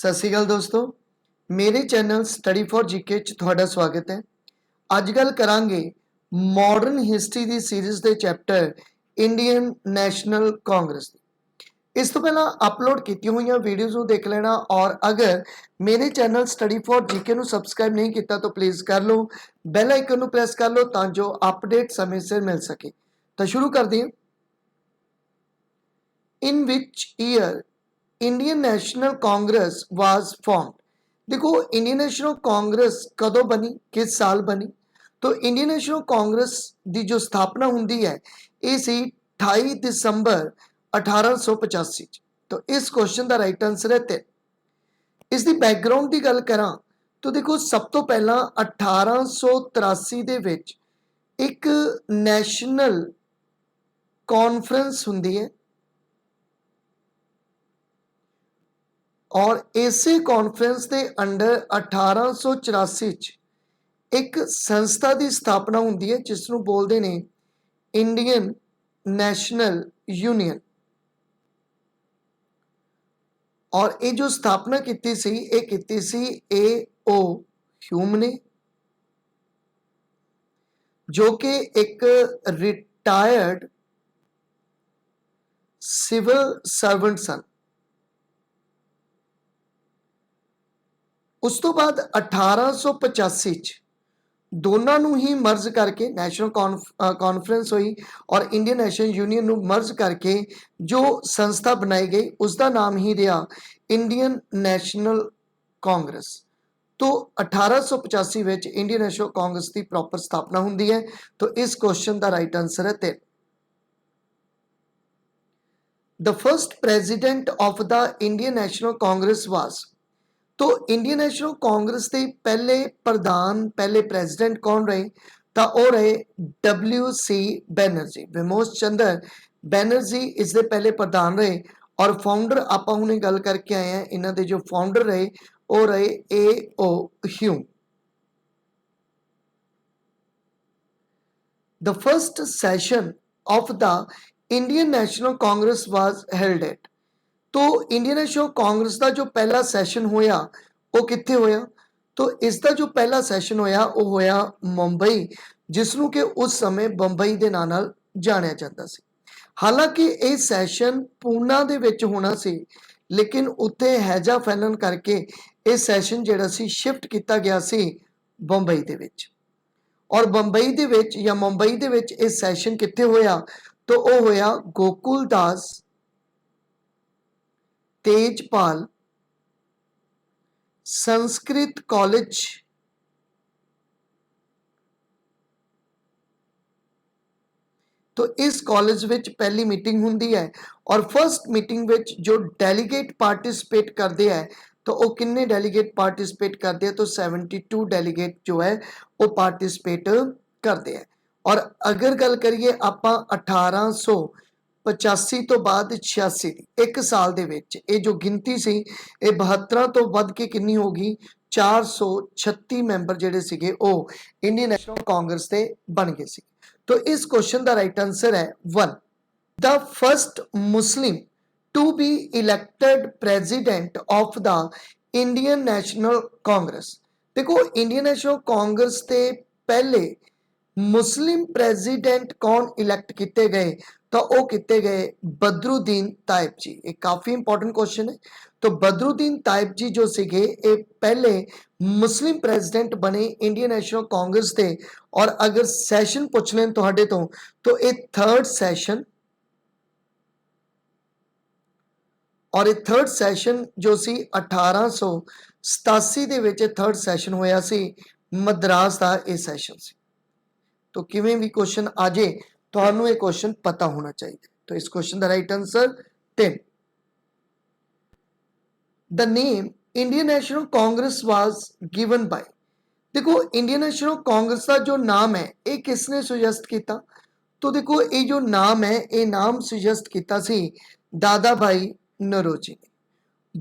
सत श्री अकाल दोस्तों, मेरे चैनल स्टडी फॉर जीके च तुहाडा स्वागत है। अज गल करांगे मॉडर्न हिस्टरी की सीरीज़ के चैप्टर इंडियन नैशनल कांग्रेस की। इस तो पहला अपलोड की हुई वीडियोज़ को देख लेना, और अगर मेरे चैनल स्टडी फॉर जीके को सबसक्राइब नहीं किया तो प्लीज़ कर लो, बैल आइकन को प्रेस कर लो ताकि अपडेट समय सिर मिल सके। तो शुरू करते हैं। In which year Indian national Congress was formed. देखो, इंडियन नेशनल कांग्रेस कदों बनी, किस साल बनी? तो इंडियन नेशनल कांग्रेस की जो स्थापना होंगी है ये सी 28 दिसंबर 1885। तो इस क्वेश्चन का राइट आंसर है 3। इसकी बैकग्राउंड की गल करा तो देखो, सब तो पहला 1883 दे विच एक नैशनल कॉन्फ्रेंस होंगी है, और इसे कॉन्फ्रेंस के अंडर 1884 एक संस्था की स्थापना होंगी है जिसनों बोलते हैं इंडियन नैशनल यूनियन। और ये जो स्थापना की सी ए.ओ. ह्यूम ने, जो कि एक रिटायर्ड सिविल सर्वेंट सन। उस तो बाद 1885 दोनों ही मर्ज करके नैशनल कॉन्फ्रेंस हुई और इंडियन नेशनल यूनियन मर्ज करके जो संस्था बनाई गई उसका नाम ही रहा इंडियन नेशनल कांग्रेस। तो 1885 में इंडियन नेशनल कांग्रेस की प्रॉपर स्थापना होंगी है। तो इस क्वेश्चन का राइट आंसर है 3। The first president of the Indian national Congress was. तो इंडियन नेशनल कांग्रेस के पहले प्रधान, पहले प्रेजिडेंट कौन रहे? तो वह रहे WC बैनर्जी, विमोच चंद्र बैनर्जी इसके पहले प्रधान रहे। और फाउंडर आप हुणे गल करके आए हैं, इन्हों के जो फाउंडर रहे वो रहे A.O. Hume. The first session of the Indian national Congress was held at. तो इंडियन नेशनल कांग्रेस का जो पहला सैशन होया वो कित्थे होया? तो इसका जो पहला सैशन होया वो होया मुंबई, जिसनों कि उस समय बंबई के नाम नाल जानिया जाता सी। हालांकि ये सैशन पूना दे विच होना सी, लेकिन उत्थे हैजा फैलन करके ये सैशन जिहड़ा सी शिफ्ट किया गया सी बंबई दे विच। और बंबई दे विच या मुंबई दे विच ये सैशन कित्थे होया? तो वो होया गोकुल दास तेजपाल संस्कृत कॉलेज तो इस कॉलेज विच पहली मीटिंग होंगी है। और फर्स्ट मीटिंग विच जो डेलीगेट पार्टिसिपेट करते हैं तो वो किन्ने डेलीगेट पार्टिसिपेट करते हैं? तो 72 डेलीगेट जो है वो पार्टिसिपेट करते हैं। और अगर गल करिए आप 1885 तो बाद 86 एक साल दे विच ये जो गिनती सी ये 72 तो वध के कितनी होगी? 436 मैंबर जिहड़े सीगे वो इंडियन नेशनल कांग्रेस के बन गए सी। तो इस क्वेश्चन का राइट आंसर है 1। The first Muslim to be elected president of the Indian national Congress. देखो, इंडियन नेशनल कांग्रेस के पहले मुस्लिम प्रेजिडेंट कौन इलैक्ट किए गए? तो वो किए गए बदरुद्दीन तायब जी। एक काफ़ी इंपॉर्टेंट क्वेश्चन है। तो बदरुद्दीन तायब जी जो सीगे ये पहले मुस्लिम प्रेजिडेंट बने इंडियन नेशनल कांग्रेस के। और अगर सैशन पूछ लें तो ये थर्ड सैशन, और ये थर्ड सैशन जो सी 1887 दे विच थर्ड सैशन होया सी मद्रास का ये सैशन सी। तो किवें भी क्वेश्चन आ जाए तो ये क्वेश्चन पता होना चाहिए। तो इस क्वेश्चन का right answer 10। The name Indian national Congress was given by. देखो, इंडियन नेशनल कांग्रेस का जो नाम है ये किसने सुजेस्ट किया? तो देखो, ये जो नाम है ये नाम सुजेस्ट किया सी दादा भाई नौरोजी ने।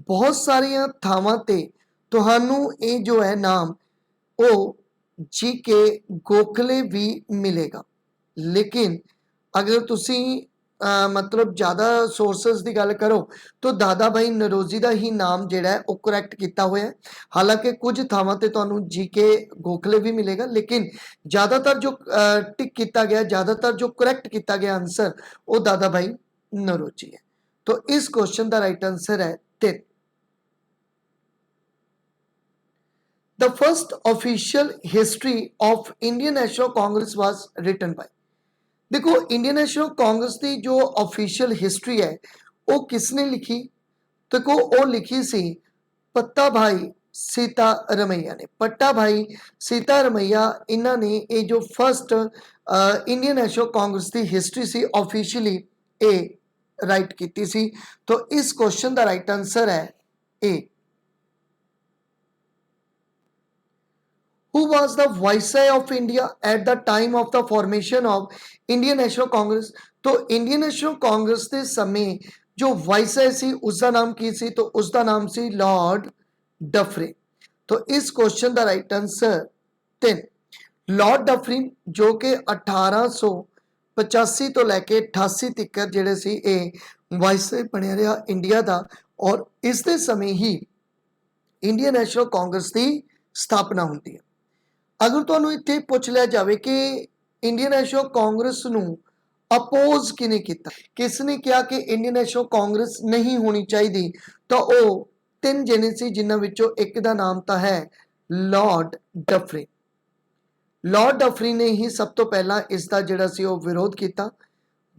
बहुत सारिया थावां ते तुहानू ये जो है नाम वो GK गोखले भी मिलेगा, लेकिन अगर तुसी मतलब ज़्यादा सोर्सेस की गल करो तो दादा भाई नरोजी का ही नाम जिहड़ा है वो करैक्ट किया हुआ है। हालांकि कुछ थावां ते तुहानूं जीके गोखले भी मिलेगा, लेकिन ज़्यादातर जो टिक किया गया, ज़्यादातर जो करैक्ट किया गया आंसर वो दादा भाई नरोजी है। तो इस क्वेश्चन का राइट आंसर है 3। The first official history of Indian National Congress was written by। देखो इंडियन नेशनल कांग्रेस की जो ऑफिशियल हिस्ट्री है वो किसने लिखी? देखो वो लिखी सी पट्टा भाई सीता रमैया ने। पट्टा भाई सीता रमैया इन्हों ने ये जो फर्स्ट इंडियन नेशनल कांग्रेस की हिस्ट्री सी ऑफिशियली ए राइट की सी। तो इस क्वेश्चन का राइट आंसर है ए। Who was the Viceroy of India at the time of the formation of Indian National Congress? तो इंडियन नेशनल कांग्रेस के समय जो वाइसराय सी उसका नाम की सी? तो उसका नाम सी लॉर्ड डफरिन। तो इस क्वेश्चन का राइट आंसर 3। लॉर्ड डफरिन जो कि 1885 तो लैके 88 तक जिहड़े सी ए वाइसराय बनिया रहा इंडिया का, और इसके समय ही इंडियन नेशनल कांग्रेस की स्थापना होती है। अगर तुहानूं इत्थे पुछ लिया जाए कि इंडियन नेशनल कांग्रेस नूं अपोज किने कीता, किसने कहा कि इंडियन नेशनल कांग्रेस नहीं होनी चाहिए, तो वो 3 जने सी, जिन्हां विचों एक दा नाम तो है लॉर्ड डफरिन। लॉर्ड डफरिन ने ही सब तो पहला इसका जिहड़ा सी वो विरोध किया।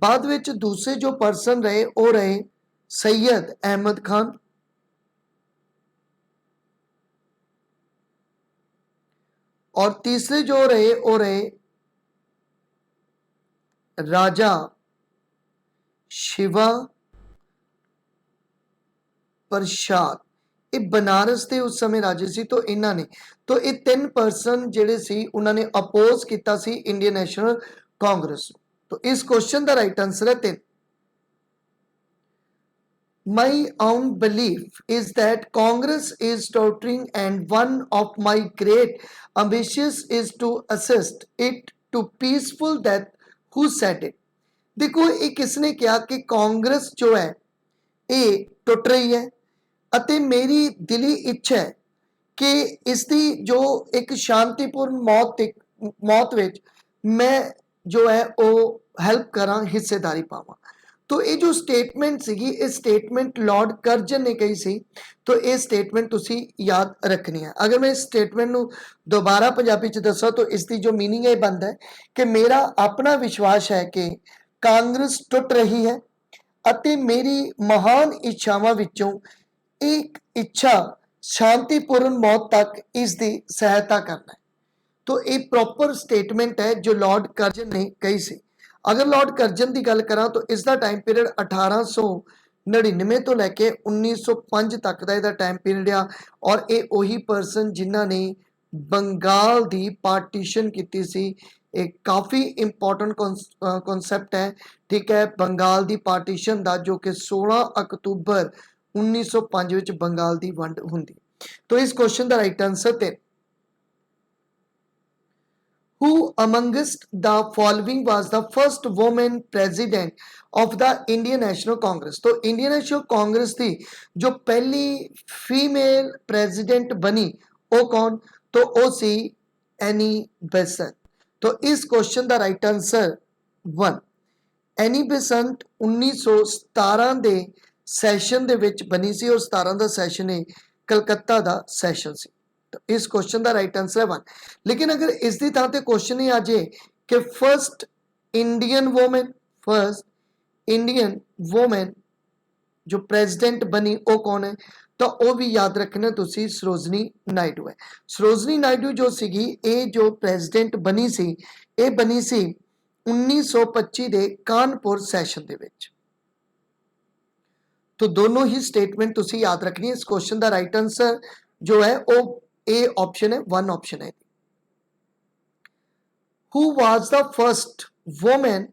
बाद विच दूसरे जो परसन रहे वो रहे सैयद अहमद खान, और तीसरे जो रहे वो रहे राजा शिवा प्रसाद। ये बनारस के उस समय राजे सी। तो इन्हों ने, तो ये 3 परसन जिहड़े सी उन्होंने अपोज किया सी इंडियन नेशनल कांग्रेस। तो इस क्वेश्चन का राइट आंसर है 3। My own belief is that Congress is tottering and one of my great ambitions is to assist it to peaceful death। Who said it? देखो ये किसने कहा कि कांग्रेस जो है ये टुट रही है, अते मेरी दिली इच्छा है कि इसकी जो एक शांतिपूर्ण मौत विच मैं जो है वो हैल्प करा, हिस्सेदारी पावां। तो ये जो स्टेटमेंट सीगी, ये स्टेटमेंट लॉर्ड कर्जन ने कही सी। तो ये स्टेटमेंट तुसी याद रखनी है। अगर मैं इस स्टेटमेंट नूं दोबारा पंजाबी च दसां तो इसकी जो मीनिंग है बनता है कि मेरा अपना विश्वास है कि कांग्रेस टुट रही है अते मेरी महान इच्छावां विचों एक इच्छा शांतिपूर्ण मौत तक इसकी सहायता करना है। तो एक प्रॉपर स्टेटमेंट है जो लॉर्ड कर्जन ने कही सी। अगर लॉर्ड कर्जन की गल करा तो इसका टाइम पीरियड 1899 तो लैके 1905 तक का इसका टाइम पीरियड आ, और ये वही परसन जिन्हों ने बंगाल की पार्टीशन की सी। एक काफ़ी इंपॉर्टेंट कॉन्सैप्ट है, ठीक है, बंगाल की पार्टीशन का, जो कि 16 अक्तूबर 1905 विच बंगाल की वंड हुंदी। तो इस क्वेश्चन का right answer 3। Who amongst the following was the first woman president of the Indian National Congress? तो इंडियन नेशनल कांग्रेस की जो पहली फीमेल प्रेसिडेंट बनी वो कौन? तो वो सी एनी बेसेंट। तो इस क्वेश्चन का राइट आंसर 1। एनी बेसेंट 1917 के सैशन दे विच बनी सी, और 17 का सैशन है कलकत्ता का सैशन सी। तो इस क्वेश्चन का राइट आंसर है 1। लेकिन अगर इसकी थां ते क्वेश्चन ही आ जाए कि फर्स्ट इंडियन वोमेन जो प्रेसिडेंट बनी वो कौन है, तो वो भी याद रखना तुसी सरोजनी नायडू है। सरोजनी नायडू जो सीगी ये जो प्रेसिडेंट बनी सी, ये बनी सी 1925 के कानपुर सैशन दे विच। तो दोनों ही स्टेटमेंट तुसी याद रखनी है। इस क्वेश्चन का राइट आंसर जो है वो ए ऑप्शन है, 1 ऑप्शन है। Who was the first woman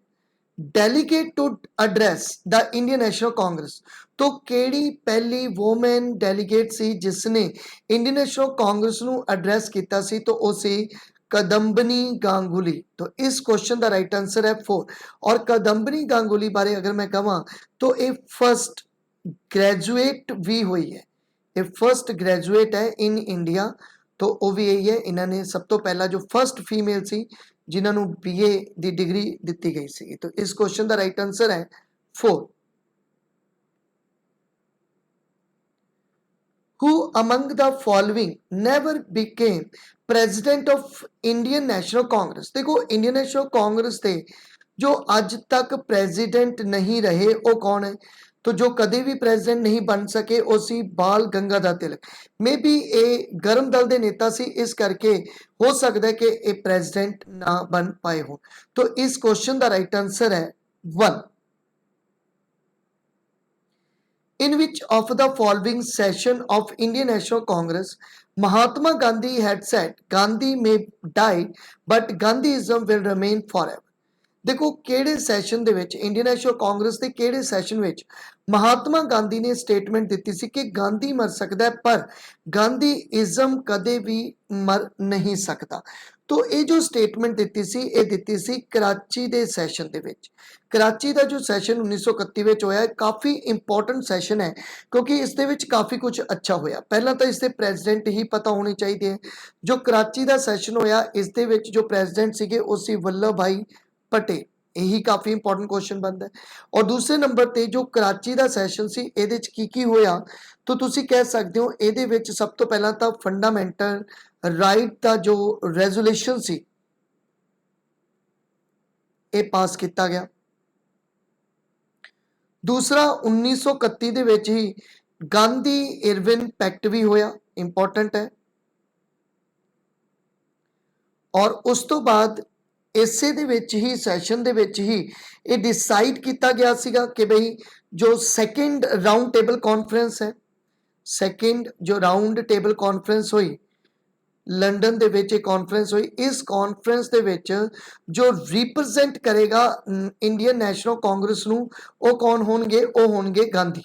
delegate to address the Indian National Congress? तो केड़ी पहली वोमेन डेलीगेट सी जिसने इंडियन नेशनल कांग्रेस नू एड्रैस किया सी? तो वो सी कदम्बनी गांगुली। तो इस क्वेश्चन का राइट आंसर है 4। और कदम्बनी गांगुली बारे अगर मैं कहां तो ये फर्स्ट ग्रेजुएट भी हुई है, ये फर्स्ट ग्रेजुएट है इन इंडिया। तो वो भी यही है, इन्होंने सब तो पहला जो फर्स्ट फीमेल सी जिन्होंने BA की डिग्री दी गई सी। तो इस क्वेश्चन का राइट आंसर है 4। Who among the following never became president of Indian National Congress? देखो इंडियन नेशनल कांग्रेस के जो आज तक प्रेसिडेंट नहीं रहे वो कौन है? तो जो कदे भी प्रेसिडेंट नहीं बन सके वो सी बाल गंगाधर तिलक। मे बी ए गर्म दल के नेता सी, इस करके हो सकता है कि ये प्रेसिडेंट ना बन पाए हो। तो इस क्वेश्चन का राइट आंसर है 1। In which of the following session of Indian National Congress Mahatma Gandhi had said Gandhi may die but Gandhiism will remain forever? देखो किहड़े सैशन दे विच इंडियन नेशनल कांग्रेस के किहड़े सैशन विच महात्मा गांधी ने स्टेटमेंट दी सी कि गांधी मर सकता है पर गांधीइज्म कदे भी मर नहीं सकता। तो ये जो स्टेटमेंट दी सी कराची के सैशन दे विच। कराची का जो सैशन 1931 विच होया काफ़ी इंपॉर्टेंट सैशन है क्योंकि इस दे विच काफ़ी कुछ अच्छा होया। पहला तो इसके प्रेजिडेंट ही पता होने चाहिए। जो कराची का सैशन होया इस दे विच जो प्रेजिडेंट सीगे वो सी वल्लभ भाई पटेल, यही काफ़ी इंपॉर्टेंट क्वेश्चन बनता है। और दूसरे नंबर पर जो कराची का सैशन सी ये की होया तो तुसी कह सकते हो ये सब तो पहला तो फंडामेंटल राइट का जो रेजोल्यूशन सी ये पास किया गया। दूसरा 1931 दे विच ही गांधी इरविन पैक्ट भी होया, इंपॉर्टेंट है। और उस तो बाद इसे दे विच ही सैशन दे विच ही ये डिसाइड किया गया सीगा कि भाई जो सैकेंड राउंड टेबल कॉन्फ्रेंस है, सैकेंड जो राउंड टेबल कॉन्फ्रेंस हुई लंडन दे विच कॉन्फ्रेंस हुई, इस कॉन्फ्रेंस दे विच जो रिप्रजेंट करेगा इंडियन नेशनल कांग्रेस नूं वो कौन होणगे? वो होणगे गांधी।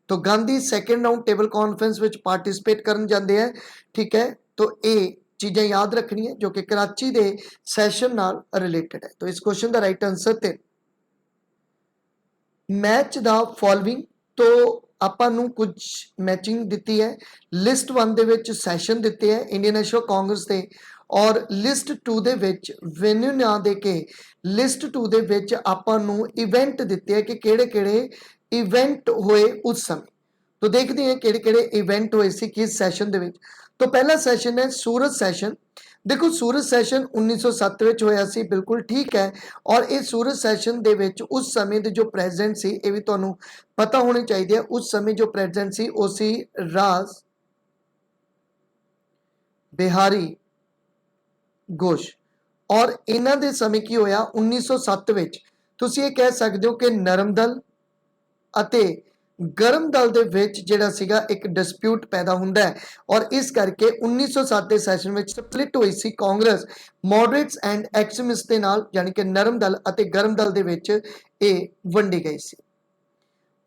तो Gandhi second round table conference विच पार्टिसिपेट करन जाते हैं, ठीक है। तो ये चीज़ें याद रखनी है जो कि कराची के सैशन नाल रिलेटेड है। तो इस क्वेश्चन का right answer 3। Match the following. तो ਆਪਾਂ ਨੂੰ ਕੁਝ ਮੈਚਿੰਗ ਦਿੱਤੀ ਹੈ। ਲਿਸਟ 1 ਦੇ ਵਿੱਚ ਸੈਸ਼ਨ ਦਿੱਤੇ ਹੈ ਇੰਡੀਅਨ ਨੈਸ਼ਨਲ ਕਾਂਗਰਸ ਦੇ, ਔਰ ਲਿਸਟ 2 ਦੇ ਵਿੱਚ ਵੈਨਿਊ ਨਾ ਦੇ ਕੇ ਲਿਸਟ 2 ਦੇ ਵਿੱਚ ਆਪਾਂ ਨੂੰ ਇਵੈਂਟ ਦਿੱਤੇ ਹੈ ਕਿ ਕਿਹੜੇ-ਕਿਹੜੇ ਇਵੈਂਟ ਹੋਏ ਉਸ ਸਮੇਂ। तो देखते हैं किहड़े-किहड़े इवेंट होए सी किस सैशन दे विच। तो पहला सैशन है सूरत सैशन। देखो सूरत सैशन 1907 विच होया सी, बिल्कुल ठीक है। और इस सूरत सैशन दे विच उस समय दे जो प्रेजिडेंट सी ये भी तुहानूं पता होने चाहिए। उस समय जो प्रेजिडेंट सी वो सी राज बिहारी घोष। और इन्हां दे समय की होया 1907 विच तुसीं ये कह सकदे हो कि नरम दल ਅਤੇ ਗਰਮ ਦਲ ਦੇ ਵਿੱਚ ਜਿਹੜਾ ਸੀਗਾ ਇੱਕ ਡਿਸਪਿਊਟ ਪੈਦਾ ਹੁੰਦਾ ਹੈ। ਔਰ ਇਸ ਕਰਕੇ 1907 ਦੇ ਸੈਸ਼ਨ ਵਿੱਚ ਸਪਲਿਟ ਹੋਈ ਸੀ ਕਾਂਗਰਸ ਮੋਡਰੇਟਸ ਐਂਡ ਐਕਸਟ੍ਰੀਮਿਸਟ ਦੇ ਨਾਲ, ਯਾਨੀ ਕਿ ਨਰਮ ਦਲ ਅਤੇ ਗਰਮ ਦਲ ਦੇ ਵਿੱਚ ਇਹ ਵੰਡੀ ਗਈ ਸੀ।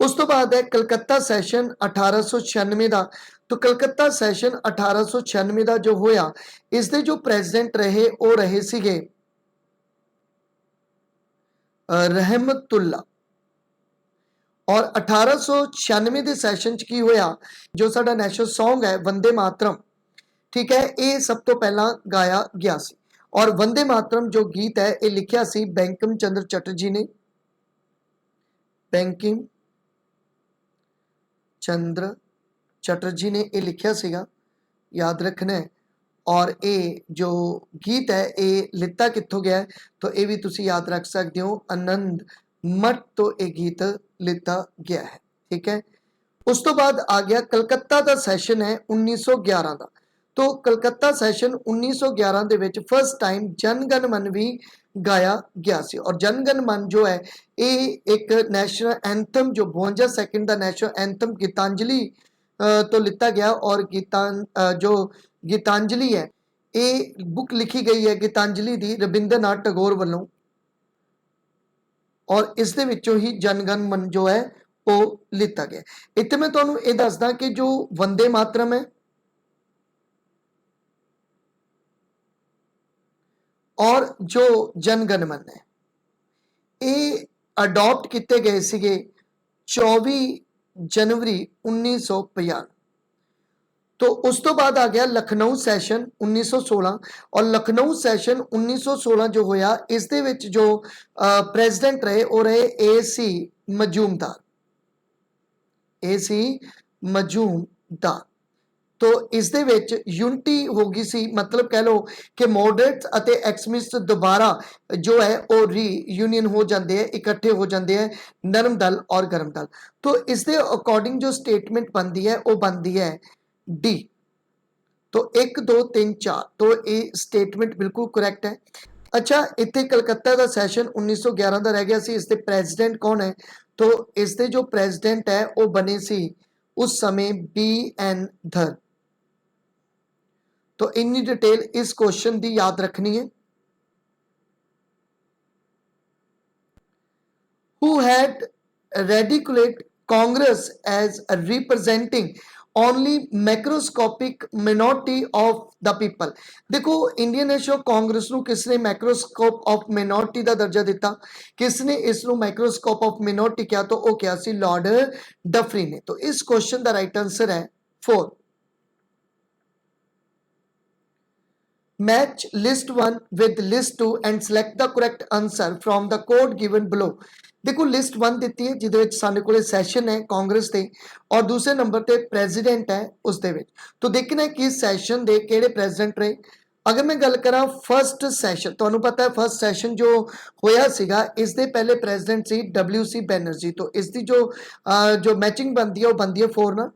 ਉਸ ਤੋਂ ਬਾਅਦ ਹੈ ਕਲਕੱਤਾ ਸੈਸ਼ਨ 1896 ਦਾ। तो कलकत्ता सैशन 1896 ਦਾ ਜੋ ਹੋਇਆ ਇਸ ਦੇ ਜੋ ਪ੍ਰੈਜ਼ੀਡੈਂਟ ਰਹੇ ਉਹ ਰਹੇ ਸੀਗੇ ਰਹਿਮਤੁल्ला। और 1896 के सैशन की होया जो साडा नैशनल सॉन्ग है वंदे मातरम, ठीक है, ये सब तो पहला गाया गया सी। और वंदे मातरम जो गीत है ये लिखिया सी बैंकिम चंद्र चटर्जी ने, बैंकिम चंद्र चटर्जी ने ये लिखिया सीगा, याद रखना है। और ये जो गीत है ये लिता कित्थों गया है तो ये भी तुसी याद रख सकते हो, आनंद मठ तो ये गीत लिता गया है, ठीक है। उस तो बाद आ गया कलकत्ता का सैशन है 1911 का। तो Calcutta session 1911 they which first time Jana Gana मन भी गाया गया सी। और जन गण मन जो है ये एक नैशनल एंथम जो 52 सैकेंड का नैशनल एंथम गीतांजलि तो लिता गया। और जो गीतांजलि है ये बुक लिखी गई है गीतांजलि दी रविंद्रनाथ टैगोर वालों। और इस दे विचों ही जनगण मन जो है वो लिता गया। इत्थे मैं तुहानूं ये दसदा कि जो वंदे मातरम है और जो जनगणमन है ये अडॉप्ट किए गए सीगे 24 जनवरी 1950। तो उस तो बाद आ गया लखनऊ सैशन 1916 और लखनऊ सैशन 1916 जो होया इस दे विच जो प्रेजिडेंट रहे वो रहे AC मजूमदार, AC मजूमदार। तो इस दे विच यूनिटी हो गई सी, मतलब कह लो कि मॉडरेट्स अते एक्सट्रीमिस्ट दोबारा जो है वो री यूनियन हो जाते हैं, इकट्ठे हो जाते हैं, नरम दल और गर्म दल। तो इस दे अकॉर्डिंग जो स्टेटमेंट बनती है वो बनती है डी। तो 1 2 3 4 तो ये स्टेटमेंट बिल्कुल करैक्ट है। अच्छा, इतने कलकत्ता का सैशन 1911 का रह गया सी, इसके प्रेजिडेंट कौन है? तो इसके जो प्रेजिडेंट है वो बने सी उस समय BN धर। तो इन्नी डिटेल इस क्वेश्चन की याद रखनी है। Who had ridiculed Congress as representing only macroscopic minority of the people? देखो इंडियन नेशनल कांग्रेस ਨੂੰ किसने मैक्रोस्कोप ऑफ मिनोरिटी ਦਾ दर्जा दिता, किसने इसਨੂੰ मैक्रोस्कोप ऑफ मिनोरिटी किया? तो वो क्या सी लॉर्ड डफरी ने। तो इस क्वेश्चन का राइट आंसर है 4। Match list 1 with list 2 and select the correct answer from the code given below। देखो लिस्ट 1 दी है जिदे विच साडे कोले सैशन है कांग्रेस दे और दूसरे नंबर ते प्रेजिडेंट है उस दे विच। तो देखना है कि सैशन दे किहड़े प्रेजिडेंट रहे। अगर मैं गल करा फर्स्ट सैशन, तुहानू पता है फर्स्ट सैशन जो होया सीगा इस दे पहले प्रेजिडेंट सी WC बैनर्जी। तो इसकी जो मैचिंग बनती है वो बनती है 4 ना।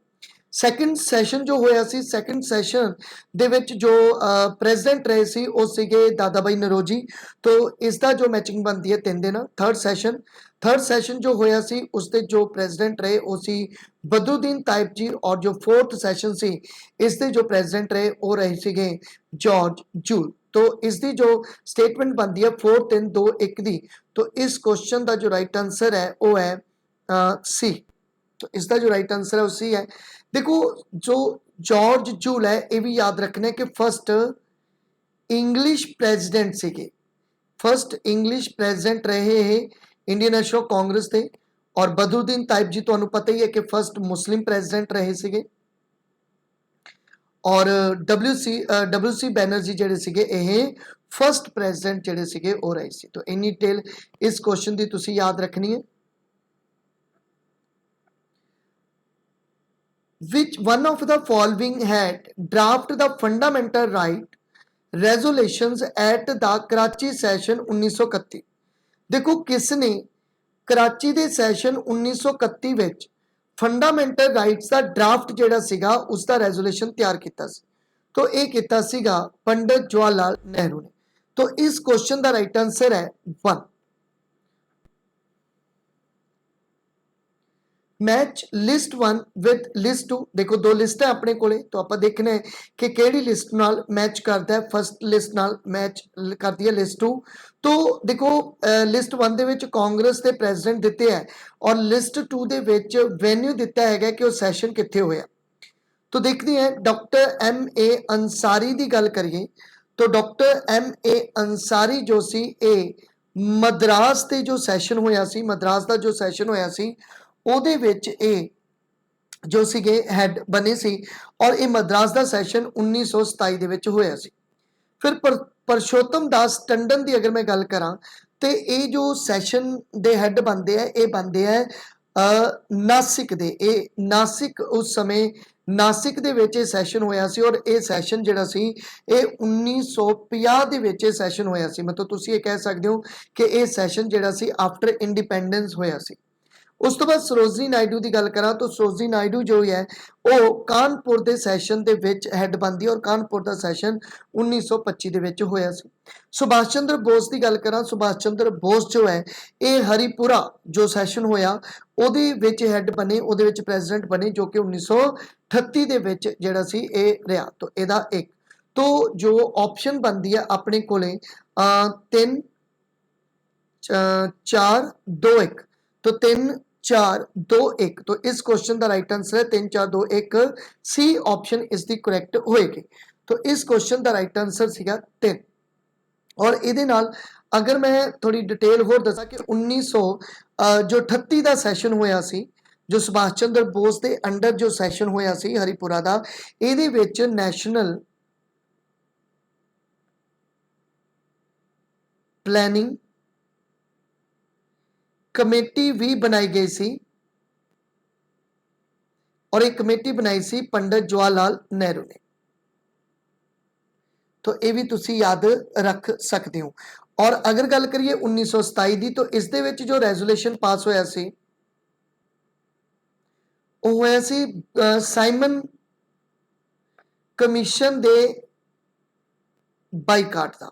सैकेंड सैशन जो होया सी, सैकेंड सैशन दे विच जो प्रेजिडेंट रहे सी वो सीगे दादा भाई नरोजी। तो इसका जो मैचिंग बनती है 3 दिन। थर्ड सैशन जो होया सी उसके जो प्रेजिडेंट रहे वो सी बदरुद्दीन तायब जी और जो फोर्थ सैशन सी इसके जो प्रेजिडेंट रहे वो रहे सीगे जॉर्ज जूल। तो इसकी जो स्टेटमेंट बनती है 4 3 2 1 दी। तो इस क्वेश्चन का जो राइट आंसर है वो है सी। तो इसका जो राइट आंसर है वो सी है। देखो जो जॉर्ज जूल है ये भी याद रखना है कि फर्स्ट इंग्लिश प्रेजिडेंट सीगे, फर्स्ट इंग्लिश प्रेजिडेंट रहे हैं इंडियन नेशनल कांग्रेस के। और बदरुद्दीन तायब जी तो पता ही है कि फर्स्ट मुस्लिम प्रेजिडेंट रहे सीगे। और WC बैनर्जी जेडे सीगे ये फर्स्ट प्रेजिडेंट जेडे सीगे वो रहे सी। तो इन्नी डिटेल इस क्वेश्चन की तुसी याद रखनी है। Which one of the following had draft the fundamental right resolutions at the Karachi session 1931? देखो किसने कराची दे सैशन 1931 विच फंडामेंटल राइट्स का ड्राफ्ट जेड़ा सीगा उसका रेजोल्यूशन तैयार किया सी। तो ये किया सीगा पंडित जवाहरलाल नेहरू ने। तो इस क्वेश्चन का राइट आंसर है 1। Match list 1 with list 2। देखो दो लिस्ट है अपने कोले, तो आप देखना है कि केड़ी लिस्ट नाल मैच करता है। फर्स्ट लिस्ट नाल मैच करती है लिस्ट 2। तो देखो लिस्ट 1 दे विच कांग्रेस के प्रेजिडेंट दिते हैं और लिस्ट 2 दे विच वेन्यू दिता है कि वो सैशन कित्थे होया। तो देखते हैं डॉक्टर MA अंसारी की गल करिए तो डॉक्टर MA अंसारी जो सी ए मद्रास ते जो सैशन होया सी, मद्रास का जो सैशन होया सी ਉਹਦੇ ਵਿੱਚ ਇਹ ਜੋ ਸੀਗੇ ਹੈਡ ਬਣੇ ਸੀ और ये मद्रास का सैशन 1927 ਦੇ ਵਿੱਚ ਹੋਇਆ ਸੀ। फिर परशोत्तम दास टंडन की अगर मैं गल करा तो ये जो सैशन के हैड बनते हैं ये बनते हैं नासिक दे। ये नासिक उस समय नासिक दे विच सैशन होया सी और ये सैशन जिहड़ा सी ये 1950 दे विच सैशन होया सी। मतलब तुसीं ये कह सकते हो कि ये सैशन जिहड़ा सी आफ्टर इंडिपेंडेंस होया सी। उस तो बाद सरोजनी नायडू की गल करा तो सरोजनी नायडू जो है वो कानपुर के सैशन के विच हैड बनती है और कानपुर का सैशन 1925 के विच होया सी। सुभाष चंद्र बोस की गल करा, सुभाष चंद्र बोस जो है ये हरिपुरा जो सैशन होया ਉਹਦੇ ਵਿੱਚ हैड बने, ਉਹਦੇ ਵਿੱਚ प्रेजिडेंट बने जो कि 1938 ਦੇ ਵਿੱਚ ਜਿਹੜਾ ਸੀ ਇਹ ਰਿਹਾ। तो ਇਹਦਾ एक तो जो ऑप्शन बनती है अपने कोले 3 4 2 1। तो 3 4 2 1। तो इस क्वेश्चन का राइट आंसर है 3 4 2 1। सी ऑप्शन इसकी करैक्ट होएगी। तो इस क्वेश्चन का राइट आंसर सीगा 3। और ਇਹਦੇ ਨਾਲ अगर मैं थोड़ी डिटेल होर दसा कि 1938 ਦਾ ਸੈਸ਼ਨ ਹੋਇਆ ਸੀ जो सुभाष चंद्र बोस के अंडर जो सैशन होया सी हरिपुरा का ਇਹਦੇ ਵਿੱਚ नैशनल प्लैनिंग कमेटी भी बनाई गई सी और एक कमेटी बनाई सी पंडित जवाहरलाल नेहरू ने। तो ये भी तुसी याद रख सकते हो। और अगर गल करिए 1927 की तो इस दे विच जो रेजोल्यूशन पास होया सी वो होया सी साइमन कमीशन दे बाईकाट का।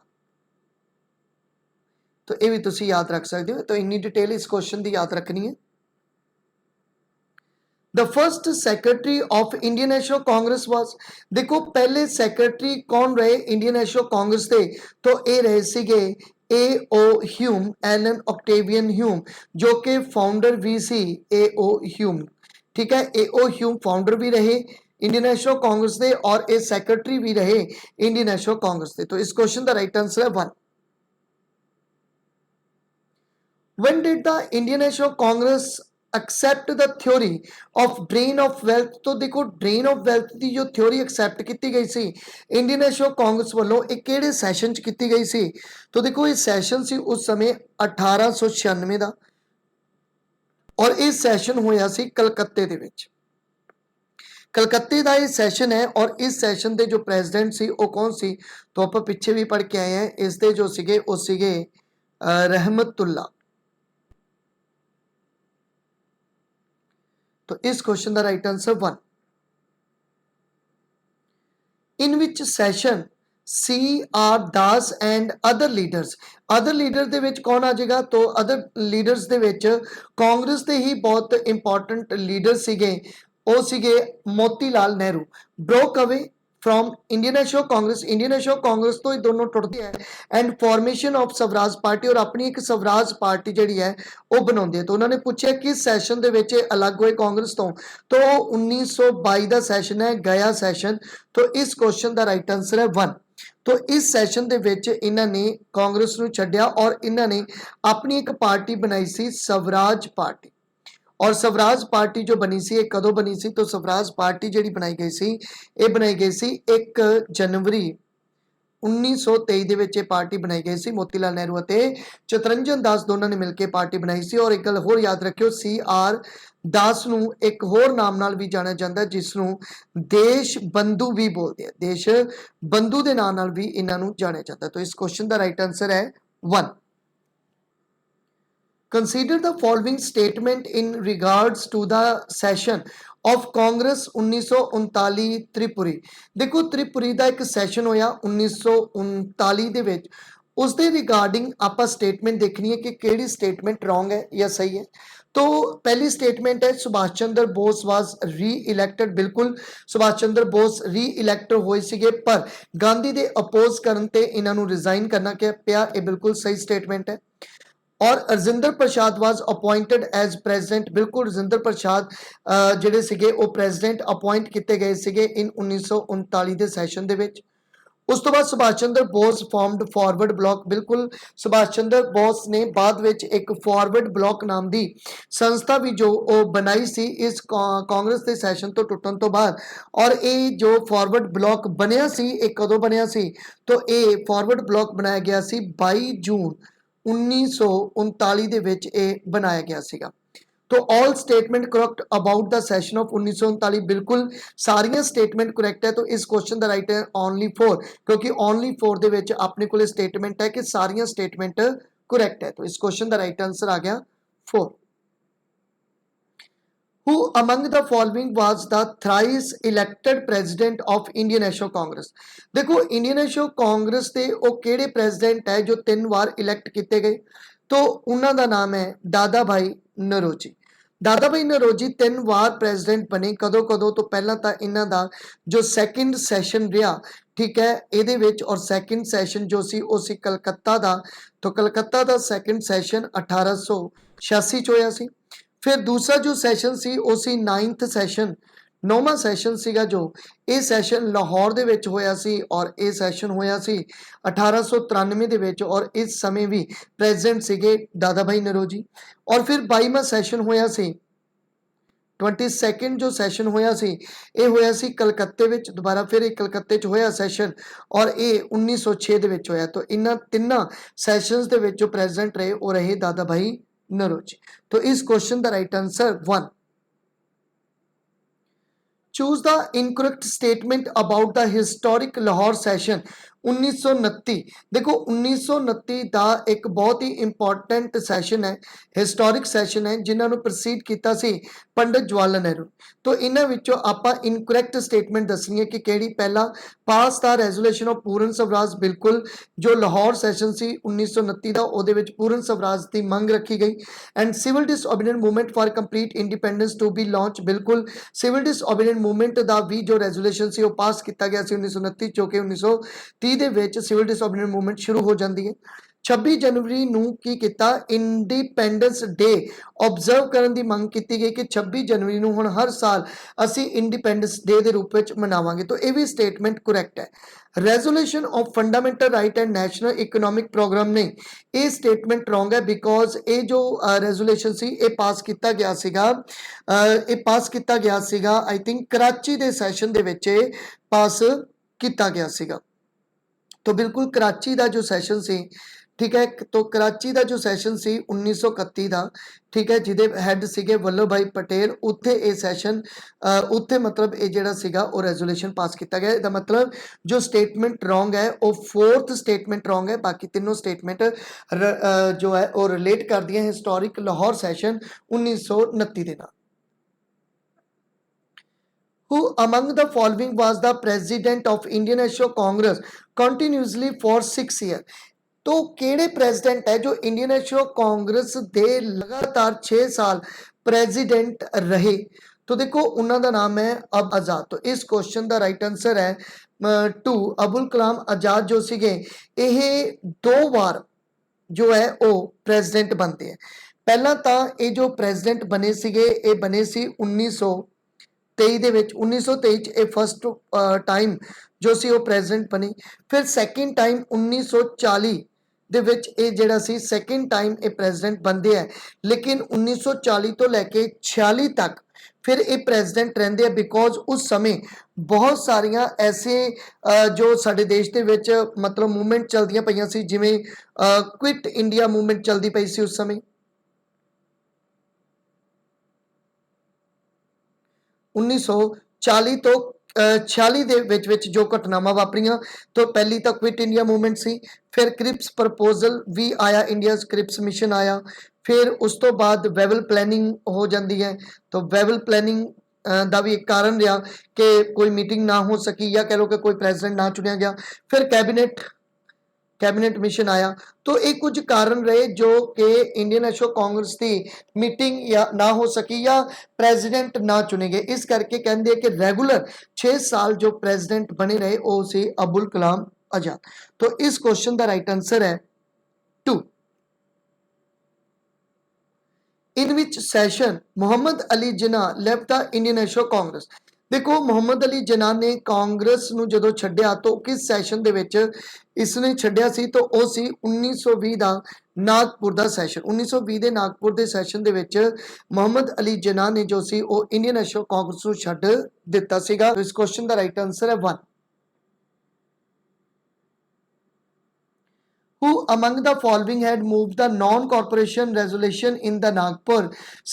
तो ये भी तुसी याद रख सकते हो। तो इन्नी डिटेल इस क्वेश्चन की याद रखनी है। The first secretary of Indian national Congress was, देखो पहले सैक्रटरी कौन रहे इंडियन नेशनल कांग्रेस के, तो ये रहे सिगे A O Hume, Allan Octavian Hume, जो कि फाउंडर भी सी ए ओ ह्यूम। ठीक है, ए ओ ह्यूम फाउंडर भी रहे इंडियन नेशनल कांग्रेस के और ये सैक्रटरी भी रहे इंडियन नेशनल कांग्रेस के। तो इस क्वेश्चन का राइट आंसर है 1। When did the Indian National Congress accept the theory of drain of wealth? तो देखो drain of wealth की जो theory accept की गई सी इंडियन नेशनल कांग्रेस वालों एक केड़े सैशन च की गई सी? तो देखो ये सैशन सी उस समय 1896 का और ये सैशन होया सी कलकत्ते दे विच। कलकत्ते का ये सैशन है और इस सैशन के जो प्रेजिडेंट सी वो कौन सी? तो आप पिछे भी पढ़ के आए हैं। इसके जो सिगे वो सिगे रहमतुल्ला। तो इस क्वेश्चन का right answer 1। In which session C R Das and other leaders, other leader दे विच कौन आ जाएगा? तो अदर लीडर्स दे विच कांग्रेस के ही बहुत इंपॉर्टेंट लीडर सिगे वो सिगे Motilal Nehru. Broke away from Indian national Congress, Indian national Congress तो ये दोनों टुटते हैं and formation of Swaraj Party, और अपनी एक स्वराज पार्टी जी है वो बनाते हैं। तो उन्होंने पूछा कि सैशन दे विच अलग हुए कांग्रेस तो 1922 का सैशन है गया सैशन। तो इस क्वेश्चन का राइट आंसर है 1। तो इस सैशन दे विच इन्हां ने कांग्रेस नूं छड्डिया और इन्हां ने अपनी एक पार्टी बनाई सी स्वराज पार्टी। और स्वराज पार्टी जो बनी सी कदों बनी सी? तो स्वराज पार्टी जी बनाई गई सी ये बनाई गई सी 1 जनवरी 1923 दे विच पार्टी बनाई गई सी। मोतीलाल नेहरू और चितरंजन दास दोनों ने मिलकर पार्टी बनाई सी। और एक गल होर याद रखियो सी आर दास नूं एक होर नाम नाल भी जाना जाता है जिसनूं देश बंधु भी बोलते हैं, देश बंधु के नाम नाल भी इन्हां नूं जाना जाता है। तो इस क्वेश्चन का राइट आंसर है 1। Consider the following statement in regards to the session of Congress 1939 Tripuri. देखो त्रिपुरी का एक सैशन होया 1939 दे विच, उस दे रिगार्डिंग आपां स्टेटमेंट देखनी है कि केड़ी स्टेटमेंट रॉन्ग है या सही है। तो पहली स्टेटमेंट है सुभाष चंद्र बोस वाज री इलैक्टेड। बिल्कुल सुभाष चंद्र बोस री इलैक्ट होए सीगे पर गांधी दे अपोज करन ते इन्हां नूं रिजाइन करना पिया, ये बिल्कुल सही स्टेटमेंट है। और Rajendra Prasad was appointed as president, बिल्कुल राजेंद्र प्रसाद जिहड़े सीगे वो प्रेजिडेंट अपॉइंट किए गए सीगे इन 1939 के सैशन दे विच। उस तो बाद Subhash Chandra Bose formed forward block, बिल्कुल सुभाष चंद्र बोस ने बाद विच एक फॉरवर्ड ब्लॉक नाम की संस्था भी जो बनाई सी इस कांग्रेस के सैशन तो टुटन तो बाद। और ये जो फॉरवर्ड ब्लॉक बनया सी ये कदों बनया सी? तो ये फॉरवर्ड ब्लॉक बनाया गया सी 22 जून 1939 दे विच ये बनाया गया सीगा। तो all statement correct about the session of 1939, बिल्कुल सारियां स्टेटमेंट करेक्ट है। तो इस क्वेश्चन का राइट है ओनली 4, क्योंकि ओनली 4 दे विच अपने को स्टेटमेंट है कि सारियां स्टेटमेंट करेक्ट है। तो इस क्वेश्चन का राइट आंसर आ गया 4। Who among the following was the thrice elected president of Indian National Congress? देखो इंडियन नेशनल कांग्रेस के वो केड़े प्रेजिडेंट है जो 3 बार इलैक्ट किए गए? तो उन्हों का नाम है दादा भाई नौरोजी। दादा भाई नौरोजी 3 बार प्रेजिडेंट बने। कदों कदों? तो पहला तो इन्हों का जो सैकेंड सैशन रहा, ठीक है, ये विच और सैकेंड सैशन जो सी वो सी कलकत्ता का। तो कलकत्ता का सैकेंड सैशन 1886 च होया सी। फिर दूसरा जो सैशन सी वो सी 9th सैशन, 9ਵਾਂ ਸੈਸ਼ਨ ਸੀਗਾ ਜੋ ਇਹ ਸੈਸ਼ਨ ਲਾਹੌਰ ਦੇ ਵਿੱਚ ਹੋਇਆ ਸੀ ਔਰ ਇਹ ਸੈਸ਼ਨ ਹੋਇਆ ਸੀ 1893 ਦੇ ਵਿੱਚ ਔਰ ਇਸ ਸਮੇਂ ਵੀ ਪ੍ਰੈਜ਼ੀਡੈਂਟ ਸੀਗੇ ਦਾਦਾ ਭਾਈ ਨਰੋਜੀ। ਔਰ ਫਿਰ 22ਵਾਂ ਸੈਸ਼ਨ ਹੋਇਆ ਸੀ 22nd ਜੋ ਸੈਸ਼ਨ ਹੋਇਆ ਸੀ ਇਹ ਹੋਇਆ ਸੀ ਕਲਕੱਤੇ ਵਿੱਚ, ਦੁਬਾਰਾ ਫਿਰ ਇਹ ਕਲਕੱਤੇ 'ਚ ਹੋਇਆ ਸੈਸ਼ਨ ਔਰ ਇਹ 1906 ਦੇ ਵਿੱਚ ਹੋਇਆ। ਤਾਂ ਇਹਨਾਂ ਤਿੰਨਾਂ ਸੈਸ਼ਨਸ ਦੇ ਵਿੱਚ ਜੋ ਪ੍ਰੈਜ਼ੀਡੈਂਟ ਰਹੇ ਉਹ ਰਹੇ ਦਾਦਾ ਭਾਈ ਨਰੋਜੀ। तो इस question the right answer 1। Choose the incorrect statement about the historic Lahore session 1929। देखो 1929 का एक बहुत ही इंपॉर्टेंट सैशन है, हिस्टोरिक सैशन है जिन्होंने प्रोसीड किया सी पंडित जवाहरलाल नेहरू। तो इन्हां विचों आपां इनकरेक्ट स्टेटमेंट दसनी है कि किहड़ी पहला पास दा रेजोल्यूशन ऑफ पूर्ण स्वराज, बिल्कुल जो लाहौर सैशन सी 1929 का उहदे विच पूर्ण स्वराज की मंग रखी गई। And civil disobedient movement for complete independence to be launch, बिल्कुल सिविल डिसओबीडेंट मूवमेंट का भी जो रेजोल्यूशन सी वो पास किया गया सी 1929 जो कि 1930 ਦੇ ਵਿੱਚ ਸਿਵਲ ਡਿਸਓਬੀਡੈਂਟ ਮੂਵਮੈਂਟ ਸ਼ੁਰੂ ਹੋ ਜਾਂਦੀ ਹੈ। 26 ਜਨਵਰੀ ਨੂੰ ਕੀ ਕੀਤਾ, ਇੰਡੀਪੈਂਡੈਂਸ ਡੇ ਆਬਜ਼ਰਵ ਕਰਨ ਦੀ ਮੰਗ ਕੀਤੀ ਗਈ ਕਿ 26 ਜਨਵਰੀ ਨੂੰ ਹੁਣ ਹਰ ਸਾਲ ਅਸੀਂ ਇੰਡੀਪੈਂਡੈਂਸ ਡੇ ਦੇ ਰੂਪ ਵਿੱਚ ਮਨਾਵਾਂਗੇ। ਤਾਂ ਇਹ ਵੀ ਸਟੇਟਮੈਂਟ ਕਰੈਕਟ ਹੈ। Resolution of fundamental right and national economic programme ਨੇ ਇਹ ਸਟੇਟਮੈਂਟ ਰੋਂਗ ਹੈ ਬਿਕੋਜ਼ ਇਹ ਜੋ ਰੈਜ਼ੋਲੂਸ਼ਨ ਸੀ ਇਹ ਪਾਸ ਕੀਤਾ ਗਿਆ ਸੀਗਾ ਆਈ ਥਿੰਕ ਕਰਾਚੀ ਦੇ ਸੈਸ਼ਨ ਦੇ ਵਿੱਚ ਇਹ ਪਾਸ ਕੀਤਾ ਗਿਆ ਸੀਗਾ। तो बिल्कुल कराची का जो सैशन सी, ठीक है, तो कराची का जो सैशन सी 1931 का, ठीक है, जिदे हैड सीगे वल्लभ भाई पटेल, उत्थे ये सैशन उत्थे मतलब ये जिहड़ा सीगा वो रेजोल्यूशन पास किया गया। इसका मतलब जो स्टेटमेंट रॉन्ग है वो 4th स्टेटमेंट रॉन्ग है, बाकी तीनों स्टेटमेंट जो है वो रिलेट कर दी हिस्टोरिक लाहौर सैशन 1929 के नाल। Who among the following was the president of Indian National Congress continuously for 6 years? तो केड़े प्रेसिडेंट है जो इंडियन नेशनल कांग्रेस दे लगातार 6 साल प्रेसिडेंट रहे? तो देखो उन्हों का नाम है अब आजाद। तो इस क्वेश्चन का राइट आंसर है 2 अबुल कलाम आजाद जो सीगे ये 2 बार जो है वो प्रेसिडेंट बनते हैं। पहला तो ये जो प्रेसिडेंट बने सीगे ये बने सी 1923 फस्ट टाइम जो सी वो प्रेजिडेंट बने। फिर सैकेंड टाइम 1940 दे विच ये जिहड़ा सी सैकेंड टाइम ये प्रेजिडेंट बनते हैं, लेकिन 1940 तो लैके 46 तक फिर ये प्रेजिडेंट रहिंदे हैं बिकॉज उस समय बहुत सारिया ऐसे जो साडे देश दे विच मतलब मूवमेंट चलदियां पईयां सी, जिवें क्विट इंडिया मूवमेंट चलदी पई सी उस समय 1940 तो 46 ਦੇ ਵਿੱਚ ਜੋ ਘਟਨਾਵਾਂ ਵਾਪਰੀਆਂ। तो पहली तो क्विट इंडिया मूवमेंट सी, फिर क्रिप्स प्रपोजल भी आया, इंडिया क्रिप्स मिशन आया, फिर उस तो बाद वेवल प्लैनिंग हो जाती है। तो वेवल प्लैनिंग का भी एक कारण रहा कि कोई मीटिंग ना हो सकी या कह लो कि कोई प्रेजिडेंट ना चुनिया गया। फिर कैबिनेट मिशन आया। तो ये कुछ कारण रहे जो कि इंडियन नेशनल कांग्रेस की मीटिंग या ना हो सकी या प्रेजिडेंट ना चुने गए। इस करके कहते हैं कि रेगुलर 6 साल जो प्रेजिडेंट बने रहे वो सी अबुल कलाम आजाद। तो इस क्वेश्चन का राइट आंसर है 2। In which session Muhammad Ali Jinnah left the Indian national Congress. देखो मुहम्मद अली जिन्ना ने कांग्रेस नूं जदों छड्डिया तो किस सैशन दे विच इसने छड्डिया सी, तो वो सी 1920 का नागपुर का सैशन। 1920 के नागपुर के सैशन दे विच मुहम्मद अली जिन्ना ने जो सी वो इंडियन नेशनल कांग्रेस नूं छड्ड दिता सीगा। तो इस क्वेश्चन का राइट आंसर है 1। Who among the following had moved the non-corporation resolution in the Nagpur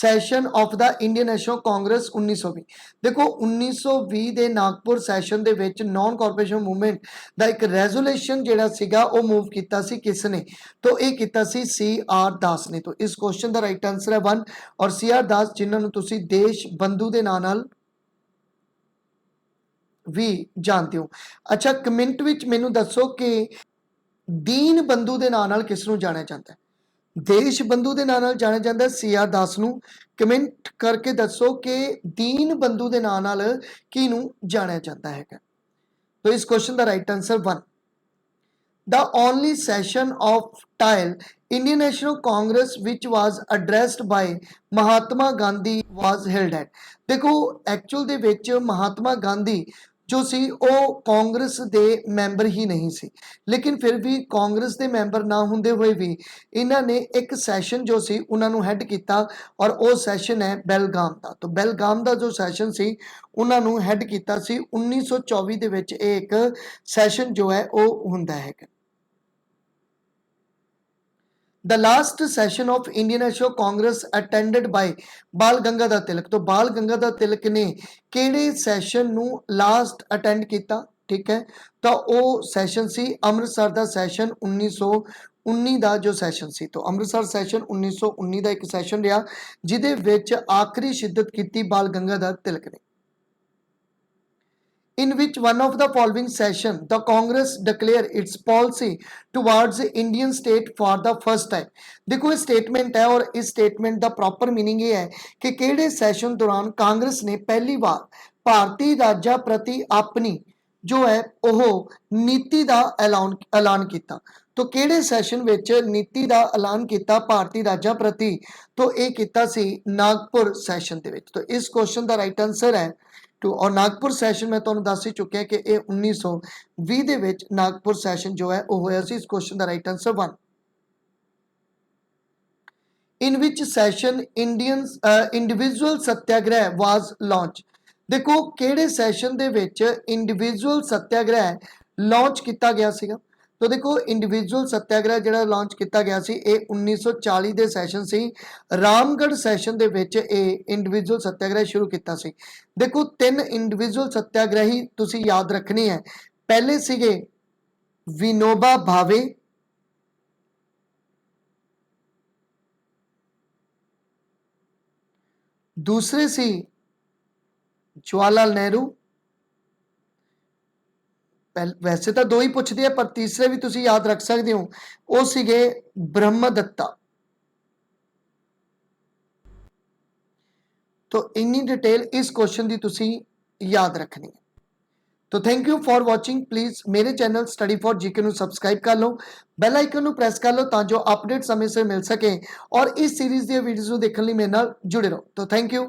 session of the Indian National Congress 1920? देखो 1920 ਦੇ ਨਾਗਪੁਰ ਸੈਸ਼ਨ ਦੇ ਵਿੱਚ ਨੌਨ ਕਾਰਪੋਰੇਸ਼ਨ ਮੂਵਮੈਂਟ ਦਾ ਇੱਕ ਰੈਜ਼ੋਲੂਸ਼ਨ ਜਿਹੜਾ ਸੀਗਾ ਉਹ ਮੂਵ ਕੀਤਾ ਸੀ ਕਿਸ ਨੇ? तो ਇਹ ਕੀਤਾ ਸੀ CR दास ਨੇ। तो इस क्वेश्चन ਦਾ ਰਾਈਟ ਆਨਸਰ ਹੈ 1। और CR दास ਜਿਨ੍ਹਾਂ ਨੂੰ ਤੁਸੀਂ ਦੇਸ਼ ਬੰਧੂ ਦੇ ਨਾਂ ਨਾਲ ਵੀ ਜਾਣਦੇ ਹੋ। ਅੱਛਾ ਕਮੈਂਟ ਵਿੱਚ ਮੈਨੂੰ ਦੱਸੋ ਕਿ दीन बंधु के नाम नाल किस नूं जाणिया जाता है? देश बंधु के नाम नाल जाणिया जाता है CR दास नूं। कमेंट करके दसो कि दीन बंधु के नाम नाल किहनूं जाणिया जाता है। तो इस क्वेश्चन का right answer 1। The only session of tile Indian National Congress which was addressed by Mahatma Gandhi was held at। देखो एक्चुअल ਦੇ ਵਿੱਚ ਮਹਾਤਮਾ ਗਾਂਧੀ ਜੋ ਸੀ ਉਹ ਕਾਂਗਰਸ ਦੇ ਮੈਂਬਰ ਹੀ ਨਹੀਂ ਸੀ, ਲੇਕਿਨ ਫਿਰ ਵੀ ਕਾਂਗਰਸ ਦੇ ਮੈਂਬਰ ਨਾ ਹੁੰਦੇ ਹੋਏ ਵੀ ਇਹਨਾਂ ਨੇ ਇੱਕ ਸੈਸ਼ਨ ਜੋ ਸੀ ਉਹਨਾਂ ਨੂੰ ਹੈਡ ਕੀਤਾ ਔਰ ਉਹ ਸੈਸ਼ਨ ਹੈ ਬੈਲਗਾਮ ਦਾ। ਤਾਂ ਬੈਲਗਾਮ ਦਾ ਜੋ ਸੈਸ਼ਨ ਸੀ ਉਹਨਾਂ ਨੂੰ ਹੈਡ ਕੀਤਾ ਸੀ 1924 ਦੇ ਵਿੱਚ ਇਹ ਇੱਕ ਸੈਸ਼ਨ ਜੋ ਹੈ ਉਹ ਹੁੰਦਾ ਹੈਗਾ। The last session of Indian National Congress attended by Bal Gangadhar Tilak। तो बाल गंगाधर तिलक ने किहड़े सैशन ਨੂੰ ਲਾਸਟ ਅਟੈਂਡ ਕੀਤਾ, ਠੀਕ ਹੈ, ਤਾਂ ਉਹ ਸੈਸ਼ਨ ਸੀ ਅੰਮ੍ਰਿਤਸਰ ਦਾ ਸੈਸ਼ਨ 1919 ਦਾ ਜੋ ਸੈਸ਼ਨ ਸੀ। ਤਾਂ ਅੰਮ੍ਰਿਤਸਰ ਸੈਸ਼ਨ 1919 ਦਾ ਇੱਕ ਸੈਸ਼ਨ ਰਿਹਾ ਜਿਹਦੇ ਵਿੱਚ ਆਖਰੀ ਸ਼ਿੱਦਤ ਕੀਤੀ ਬਾਲ ਗੰਗਾਧਰ ਤਿਲਕ ਨੇ। In which one of the following session the Congress declare its policy towards Indian state for the first time। देखो ये स्टेटमेंट है और इस स्टेटमेंट का प्रॉपर मीनिंग ये है कि किहड़े सैशन दौरान कांग्रेस ने पहली बार भारतीय राज्य प्रति अपनी जो है ओह नीति का ऐलान किया। तो किहड़े सैशन विच नीति का ऐलान किया भारतीय राज्य प्रति, तो ये किया सी नागपुर सैशन दे विच। तो इस क्वेश्चन का राइट आंसर है टू। और नागपुर सैशन मैं तुहानूं दस ही चुकिया कि ये 1920 दे विच नागपुर सैशन जो है वो होया सी। इस क्वेश्चन का right answer 1। In which session Indian individual Satyagraha was launch. देखो किहड़े सैशन दे विच इंडिविजुअल सत्याग्रह लॉन्च किया गया सीगा। तो देखो इंडिविजुअल सत्याग्रह जिहड़ा लॉन्च किया गया सी ये 1940 दे सैशन सी। रामगढ़ सैशन दे विच ये इंडिविजुअल सत्याग्रह शुरू किया सी। देखो 3 इंडिविजुअल सत्याग्रही तुसी याद रखनी है। पहले सीगे विनोबा भावे, दूसरे सी जवाहरलाल नेहरू, वैसे तो 2 ही पूछते हैं पर तीसरे भी तुसी याद रख सकते हो, वो सीगे ब्रह्मदत्ता। तो इन्नी डिटेल इस क्वेश्चन की तुसी याद रखनी है। तो thank you for watching. Please मेरे चैनल स्टडी फॉर जीके ਨੂੰ सब्सक्राइब कर लो, बैल आइकन ਨੂੰ प्रेस कर लो ताकि अपडेट समय से मिल सके और इस सीरीज़ दी वीडियोज़ ਨੂੰ देखने लिए मेरे नाल जुड़े रहो। तो थैंक यू।